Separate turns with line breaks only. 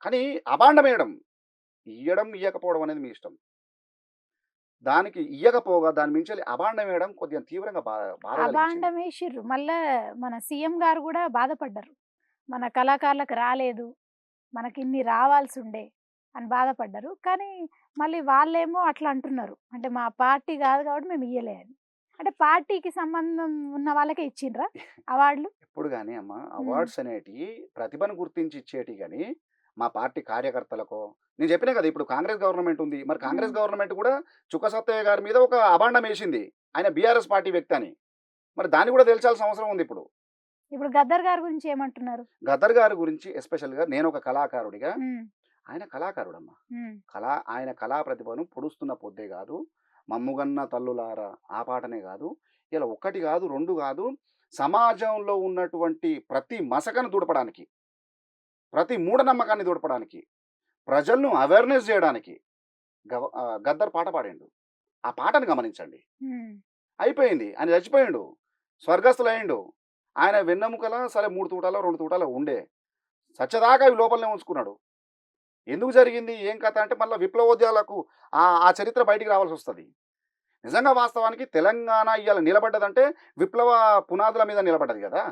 కానీ అబాండమేయడం, ఇయ్యడం, ఇయ్యకపోవడం అనేది మీ ఇష్టం. దానికి ఇయ్యకపోగా దాని మించెలి అబాండమేయడం కొద్దిగా తీవ్రంగా బాధ కలిగించింది.
అబాండమేసిర్రు. మళ్ళా మన సీఎం గారు గూడా బాధపడ్డరు. మన కళాకారులకు రాలేదు. మనకిన్ని రావాల్సుండే అని బాధపడ్డరు. కానీ మళ్ళీ వాళ్ళేమో అట్లా అంటున్నారు. అంటే మా పార్టీ గాదు కాబట్టి మేము ఇయ్యలే అని. అంటే పార్టీకి సంబంధం ఉన్న వాళ్ళకే ఇచ్చిండ్రా అవార్డులు?
ఎప్పుడు గాని అమ్మ
హ్మ్.
అవార్డ్స్ అనేటియి ప్రతిభను గుర్తించి ఇచ్చేటియి గాని, మా పార్టీ కార్యకర్తలకో నేను చెప్పినా కదా! ఇప్పుడు కాంగ్రెస్ గవర్నమెంట్ ఉంది. మరి
హ్మ్.
కాంగ్రెస్ గవర్నమెంట్ కూడా చుక్క సత్తయ్య గారి మీద ఒక అబాండమేసింది. ఆయన బీఆర్ఎస్ పార్టీ వ్యక్తి అని. మరి దాన్ని కూడా తేల్చాల్సిన అవసరం ఉందిప్పుడు.
ఇప్పుడు 'గద్దర్' గారి గురించి ఏమంటున్నారు?
గద్దర్ గారి గురించి ఎస్పెషల్‌గా నేనొక కళాకారుడిగా
హ్మ్.
ఆయన కళాకారుడమ్మ.
హ్మ్.
ఆయన కళా ప్రతిభను పొడుస్తున్న పొద్దే గాదు. 'మమ్ముగన్న తల్లులార' ఆ పాటనే గాదు. ఇలా 1 గాదు, 2 గాదు. సమాజంలో ఉన్నటువంటి ప్రతి మసకను తుడపడానికి, ప్రతి మూఢనమ్మకాన్ని తుడపడానికి, ప్రజలను అవేర్‌నెస్ జేయడానికి 'గద్దర్' పాట పాడిండు. ఆ పాటను గమనించండి.
హ్మ్.
అయిపోయింది. ఆయన చచ్చిపోయిండు. స్వర్గస్థులయిండు. ఆయన వెన్నెముకల సరే 3 తూటాలో, 2 తూటాలో ఉండే. సచ్చేదాకా అవి లోపలనే ఉంచుకున్నాడు. ఎందుకు జరిగింది? ఏం కథ? అంటే మళ్ళా విప్లవోద్యాలకు ఆ చరిత్ర బయటికి రావాల్సొస్తది. నిజంగా వాస్తవానికి తెలంగాణ ఇయాల నిలబడ్డదంటే విప్లవ పునాదుల మీద నిలబడ్డది గదా!